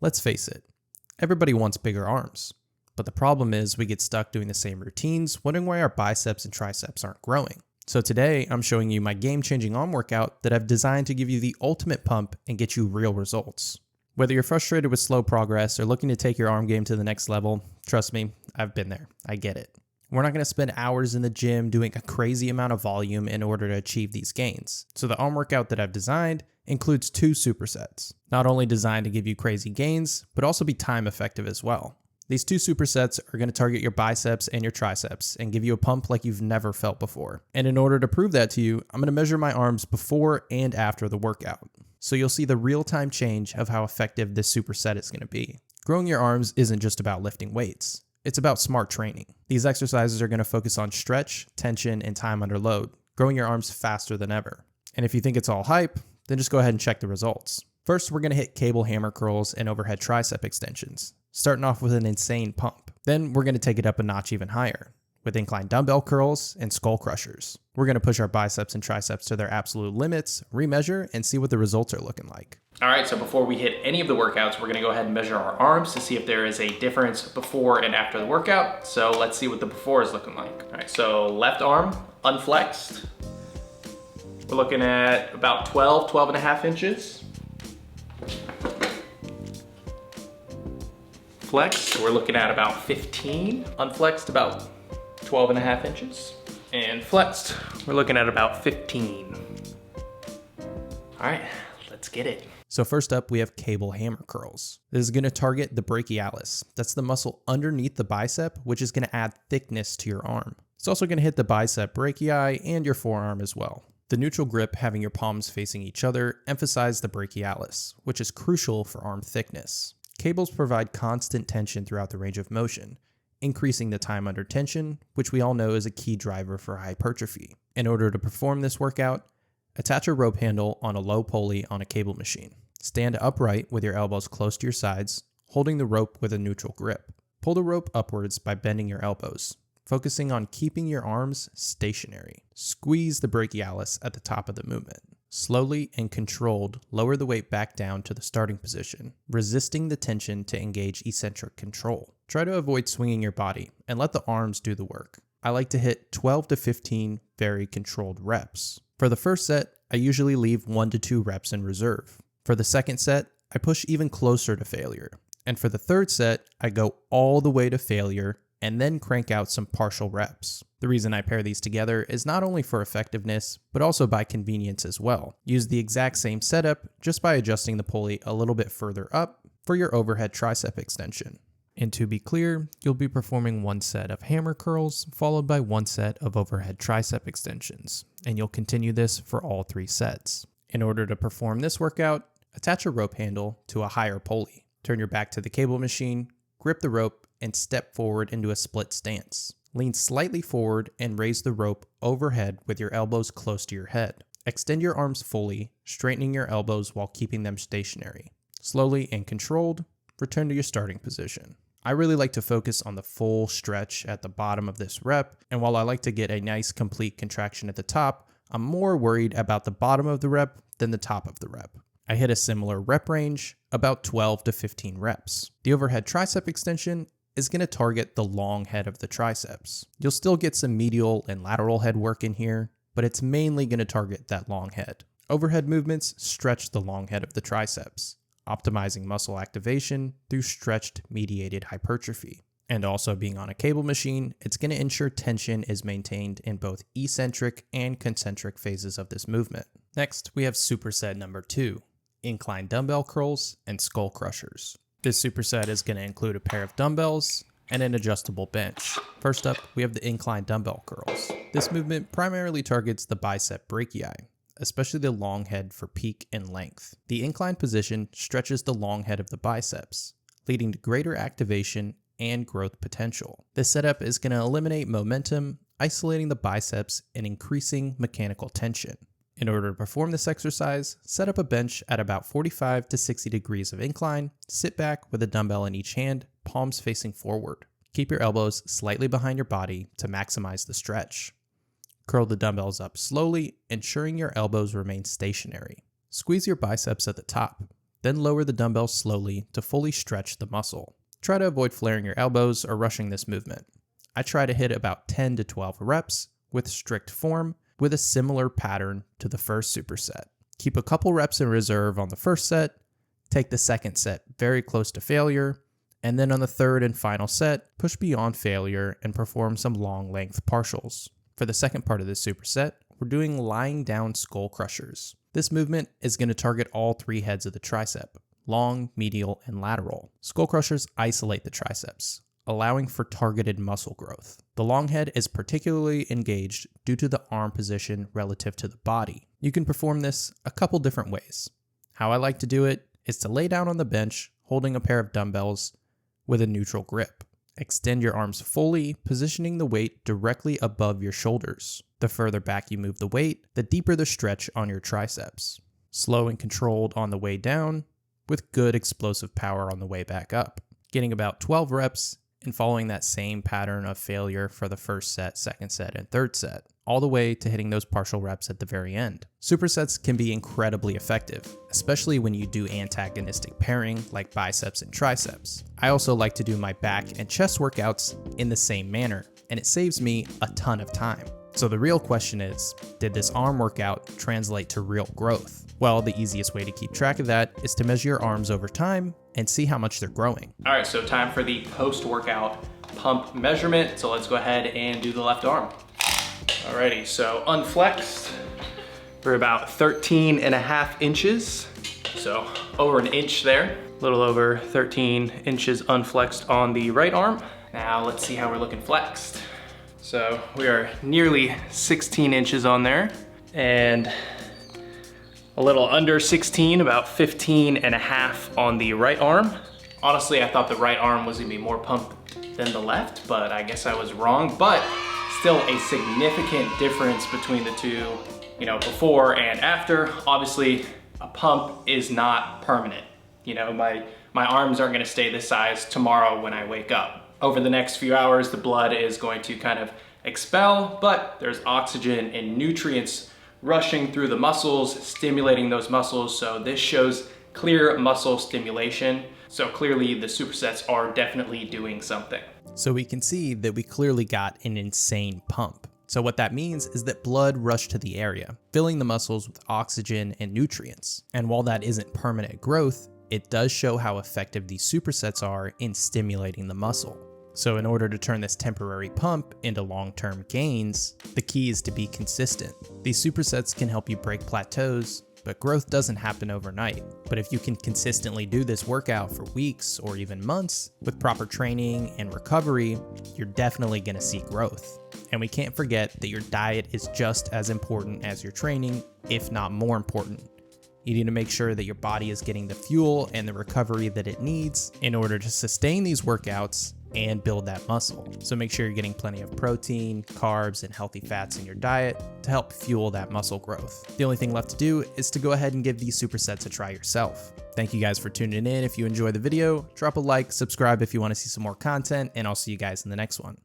Let's face it, everybody wants bigger arms. But the problem is we get stuck doing the same routines, wondering why our biceps and triceps aren't growing. So today, I'm showing you my game-changing arm workout that I've designed to give you the ultimate pump and get you real results. Whether you're frustrated with slow progress or looking to take your arm game to the next level, trust me, I've been there. I get it. We're not going to spend hours in the gym doing a crazy amount of volume in order to achieve these gains. So the arm workout that I've designed includes 2 supersets, not only designed to give you crazy gains, but also be time effective as well. These 2 supersets are going to target your biceps and your triceps and give you a pump like you've never felt before. And in order to prove that to you, I'm going to measure my arms before and after the workout. So you'll see the real-time change of how effective this superset is going to be. Growing your arms isn't just about lifting weights. It's about smart training. These exercises are going to focus on stretch, tension, and time under load, growing your arms faster than ever. And if you think it's all hype, then just go ahead and check the results. First, we're going to hit cable hammer curls and overhead tricep extensions, starting off with an insane pump. Then we're going to take it up a notch even higher, with incline dumbbell curls and skull crushers. We're going to push our biceps and triceps to their absolute limits, remeasure, and see what the results are looking like. All right, so before we hit any of the workouts, we're gonna go ahead and measure our arms to see if there is a difference before and after the workout. So let's see what the before is looking like. All right, so left arm, unflexed. We're looking at about 12 and a half inches. Flexed, we're looking at about 15. Unflexed, about 12 and a half inches. And flexed, we're looking at about 15. All right, let's get it. So first up, we have cable hammer curls. This is going to target the brachialis. That's the muscle underneath the bicep, which is going to add thickness to your arm. It's also going to hit the bicep brachii and your forearm as well. The neutral grip, having your palms facing each other, emphasize the brachialis, which is crucial for arm thickness. Cables provide constant tension throughout the range of motion, increasing the time under tension, which we all know is a key driver for hypertrophy. In order to perform this workout, attach a rope handle on a low pulley on a cable machine. Stand upright with your elbows close to your sides, holding the rope with a neutral grip. Pull the rope upwards by bending your elbows, focusing on keeping your arms stationary. Squeeze the brachialis at the top of the movement. Slowly and controlled, lower the weight back down to the starting position, resisting the tension to engage eccentric control. Try to avoid swinging your body and let the arms do the work. I like to hit 12 to 15 very controlled reps. For the first set, I usually leave 1 to 2 reps in reserve. For the second set, I push even closer to failure. And for the third set, I go all the way to failure and then crank out some partial reps. The reason I pair these together is not only for effectiveness, but also by convenience as well. Use the exact same setup just by adjusting the pulley a little bit further up for your overhead tricep extension. And to be clear, you'll be performing 1 set of hammer curls followed by 1 set of overhead tricep extensions, and you'll continue this for all 3 sets. In order to perform this workout, attach a rope handle to a higher pulley. Turn your back to the cable machine, grip the rope, and step forward into a split stance. Lean slightly forward and raise the rope overhead with your elbows close to your head. Extend your arms fully, straightening your elbows while keeping them stationary. Slowly and controlled, return to your starting position. I really like to focus on the full stretch at the bottom of this rep, and while I like to get a nice complete contraction at the top, I'm more worried about the bottom of the rep than the top of the rep. I hit a similar rep range, about 12 to 15 reps. The overhead tricep extension is going to target the long head of the triceps. You'll still get some medial and lateral head work in here, but it's mainly going to target that long head. Overhead movements stretch the long head of the triceps, optimizing muscle activation through stretched mediated hypertrophy. And also being on a cable machine, it's going to ensure tension is maintained in both eccentric and concentric phases of this movement. Next, we have superset number 2, incline dumbbell curls and skull crushers. This superset is going to include a pair of dumbbells and an adjustable bench. First up, we have the incline dumbbell curls. This movement primarily targets the bicep brachii, especially the long head for peak and length. The incline position stretches the long head of the biceps, leading to greater activation and growth potential. This setup is going to eliminate momentum, isolating the biceps and increasing mechanical tension. In order to perform this exercise, set up a bench at about 45 to 60 degrees of incline, sit back with a dumbbell in each hand, palms facing forward. Keep your elbows slightly behind your body to maximize the stretch. Curl the dumbbells up slowly, ensuring your elbows remain stationary. Squeeze your biceps at the top. Then lower the dumbbell slowly to fully stretch the muscle. Try to avoid flaring your elbows or rushing this movement. I try to hit about 10 to 12 reps with strict form with a similar pattern to the first superset. Keep a couple reps in reserve on the first set, take the second set very close to failure, and then on the third and final set, push beyond failure and perform some long length partials. For the second part of this superset, we're doing lying down skull crushers. This movement is going to target all three heads of the tricep, long, medial, and lateral. Skull crushers isolate the triceps, allowing for targeted muscle growth. The long head is particularly engaged due to the arm position relative to the body. You can perform this a couple different ways. How I like to do it is to lay down on the bench holding a pair of dumbbells with a neutral grip. Extend your arms fully, positioning the weight directly above your shoulders. The further back you move the weight, the deeper the stretch on your triceps. Slow and controlled on the way down, with good explosive power on the way back up. Getting about 12 reps and following that same pattern of failure for the first set, second set, and third set, all the way to hitting those partial reps at the very end. Supersets can be incredibly effective, especially when you do antagonistic pairing like biceps and triceps. I also like to do my back and chest workouts in the same manner, and it saves me a ton of time. So the real question is, did this arm workout translate to real growth? Well, the easiest way to keep track of that is to measure your arms over time and see how much they're growing. All right, so time for the post-workout pump measurement. So let's go ahead and do the left arm. Alrighty, so unflexed, we're about 13.5 inches. So over an inch there, a little over 13 inches unflexed on the right arm. Now let's see how we're looking flexed. So we are nearly 16 inches on there and a little under 16, about 15.5 on the right arm. Honestly, I thought the right arm was gonna be more pumped than the left, but I guess I was wrong. But still a significant difference between the two, before and after. Obviously, a pump is not permanent. My arms aren't gonna stay this size tomorrow when I wake up. Over the next few hours, the blood is going to kind of expel, but there's oxygen and nutrients rushing through the muscles, stimulating those muscles. So this shows clear muscle stimulation. So clearly the supersets are definitely doing something. So we can see that we clearly got an insane pump. So what that means is that blood rushed to the area, filling the muscles with oxygen and nutrients. And while that isn't permanent growth, it does show how effective these supersets are in stimulating the muscle. So in order to turn this temporary pump into long-term gains, the key is to be consistent. These supersets can help you break plateaus, but growth doesn't happen overnight. But if you can consistently do this workout for weeks or even months with proper training and recovery, you're definitely gonna see growth. And we can't forget that your diet is just as important as your training, if not more important. You need to make sure that your body is getting the fuel and the recovery that it needs in order to sustain these workouts and build that muscle. So make sure you're getting plenty of protein, carbs, and healthy fats in your diet to help fuel that muscle growth. The only thing left to do is to go ahead and give these supersets a try yourself. Thank you guys for tuning in. If you enjoyed the video, drop a like, subscribe if you want to see some more content, and I'll see you guys in the next one.